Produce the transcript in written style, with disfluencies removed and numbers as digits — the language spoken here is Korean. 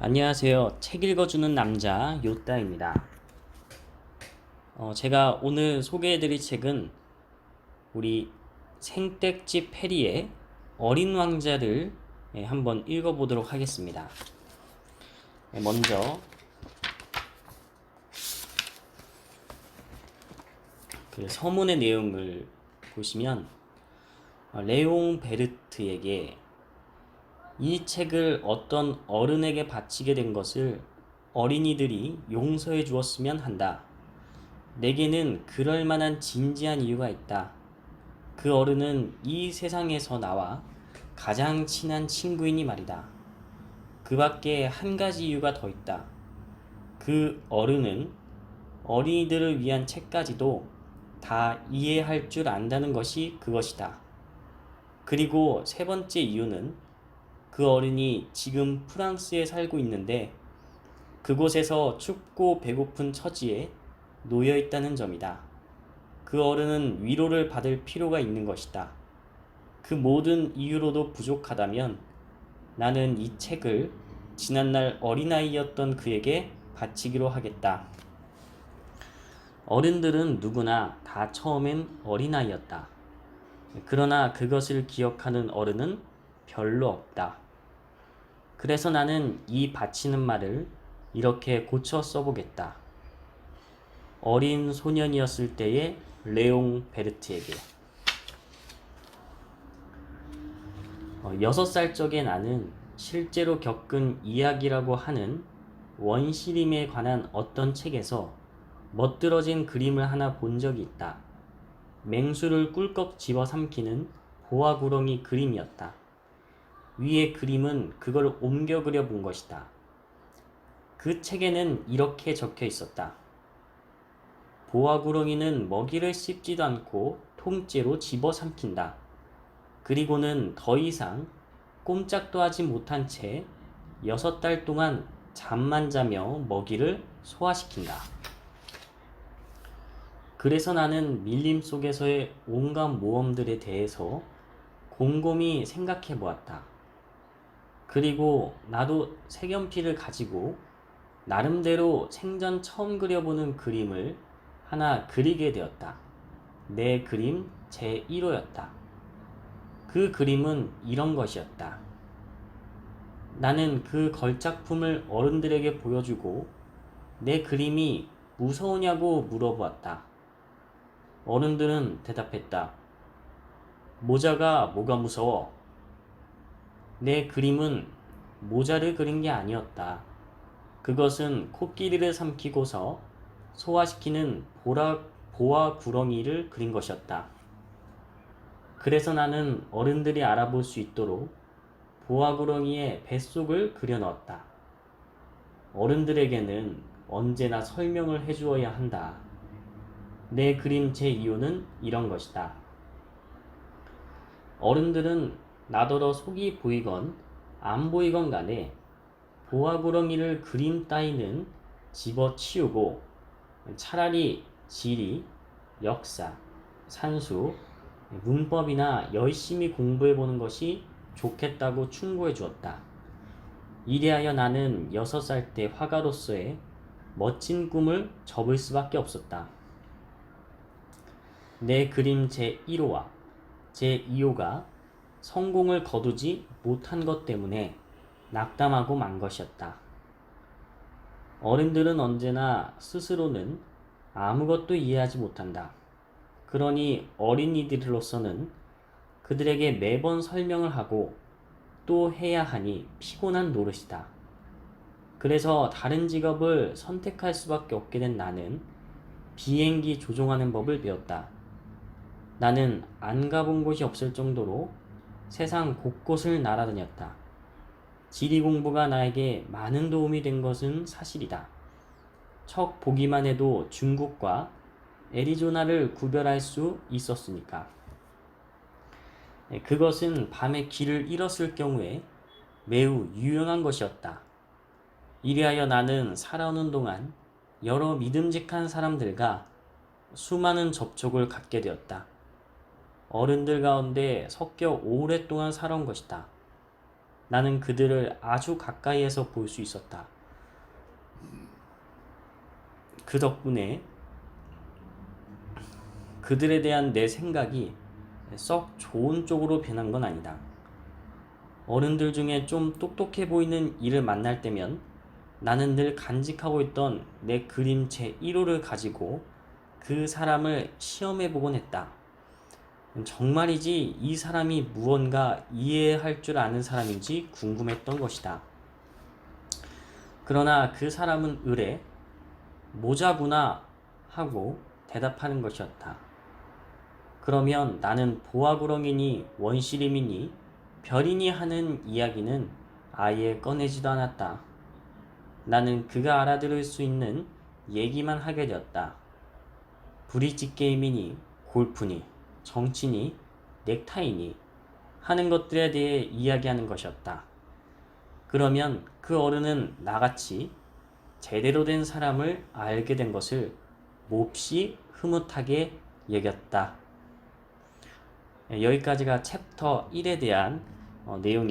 안녕하세요. 책 읽어주는 남자 요따입니다. 제가 오늘 소개해드릴 책은 우리 생택지 페리의 어린 왕자를 한번 읽어보도록 하겠습니다. 먼저 그 서문의 내용을 보시면 레옹 베르트에게 이 책을 어떤 어른에게 바치게 된 것을 어린이들이 용서해 주었으면 한다. 내게는 그럴 만한 진지한 이유가 있다. 그 어른은 이 세상에서 나와 가장 친한 친구이니 말이다. 그 밖에 한 가지 이유가 더 있다. 그 어른은 어린이들을 위한 책까지도 다 이해할 줄 안다는 것이 그것이다. 그리고 세 번째 이유는 그 어른이 지금 프랑스에 살고 있는데 그곳에서 춥고 배고픈 처지에 놓여 있다는 점이다. 그 어른은 위로를 받을 필요가 있는 것이다. 그 모든 이유로도 부족하다면 나는 이 책을 지난날 어린아이였던 그에게 바치기로 하겠다. 어른들은 누구나 다 처음엔 어린아이였다. 그러나 그것을 기억하는 어른은 별로 없다. 그래서 나는 이 바치는 말을 이렇게 고쳐 써보겠다. 어린 소년이었을 때의 레옹 베르트에게. 6살 적의 나는 실제로 겪은 이야기라고 하는 원시림에 관한 어떤 책에서 멋들어진 그림을 하나 본 적이 있다. 맹수를 꿀꺽 집어삼키는 보아구렁이 그림이었다. 위의 그림은 그걸 옮겨 그려본 것이다. 그 책에는 이렇게 적혀 있었다. 보아구렁이는 먹이를 씹지도 않고 통째로 집어삼킨다. 그리고는 더 이상 꼼짝도 하지 못한 채 6달 동안 잠만 자며 먹이를 소화시킨다. 그래서 나는 밀림 속에서의 온갖 모험들에 대해서 곰곰이 생각해 보았다. 그리고 나도 색연필을 가지고 나름대로 생전 처음 그려보는 그림을 하나 그리게 되었다. 내 그림 제1호였다. 그 그림은 이런 것이었다. 나는 그 걸작품을 어른들에게 보여주고 내 그림이 무서우냐고 물어보았다. 어른들은 대답했다. 모자가 뭐가 무서워? 내 그림은 모자를 그린 게 아니었다. 그것은 코끼리를 삼키고서 소화시키는 보아 구렁이를 그린 것이었다. 그래서 나는 어른들이 알아볼 수 있도록 보아 구렁이의 뱃속을 그려 넣었다. 어른들에게는 언제나 설명을 해주어야 한다. 내 그림 제2호는 이런 것이다. 어른들은 나더러 속이 보이건 안 보이건 간에 보아구렁이를 그림 따위는 집어치우고 차라리 지리, 역사, 산수, 문법이나 열심히 공부해보는 것이 좋겠다고 충고해 주었다. 이리하여 나는 6살 때 화가로서의 멋진 꿈을 접을 수밖에 없었다. 내 그림 제1호와 제2호가 성공을 거두지 못한 것 때문에 낙담하고 만 것이었다. 어른들은 언제나 스스로는 아무것도 이해하지 못한다. 그러니 어린이들로서는 그들에게 매번 설명을 하고 또 해야 하니 피곤한 노릇이다. 그래서 다른 직업을 선택할 수밖에 없게 된 나는 비행기 조종하는 법을 배웠다. 나는 안 가본 곳이 없을 정도로 세상 곳곳을 날아다녔다. 지리 공부가 나에게 많은 도움이 된 것은 사실이다. 척 보기만 해도 중국과 애리조나를 구별할 수 있었으니까. 그것은 밤에 길을 잃었을 경우에 매우 유용한 것이었다. 이리하여 나는 살아오는 동안 여러 믿음직한 사람들과 수많은 접촉을 갖게 되었다. 어른들 가운데 섞여 오랫동안 살아온 것이다. 나는 그들을 아주 가까이에서 볼 수 있었다. 그 덕분에 그들에 대한 내 생각이 썩 좋은 쪽으로 변한 건 아니다. 어른들 중에 좀 똑똑해 보이는 이를 만날 때면 나는 늘 간직하고 있던 내 그림 제1호를 가지고 그 사람을 시험해 보곤 했다. 정말이지 이 사람이 무언가 이해할 줄 아는 사람인지 궁금했던 것이다. 그러나 그 사람은 의뢰 모자구나 하고 대답하는 것이었다. 그러면 나는 보아구렁이니 원시림이니 별이니 하는 이야기는 아예 꺼내지도 않았다. 나는 그가 알아들을 수 있는 얘기만 하게 되었다. 브릿지 게임이니 골프니 정치니 넥타이니 하는 것들에 대해 이야기하는 것이었다. 그러면 그 어른은 나같이 제대로 된 사람을 알게 된 것을 몹시 흐뭇하게 여겼다. 여기까지가 챕터 1에 대한 내용이었습니다.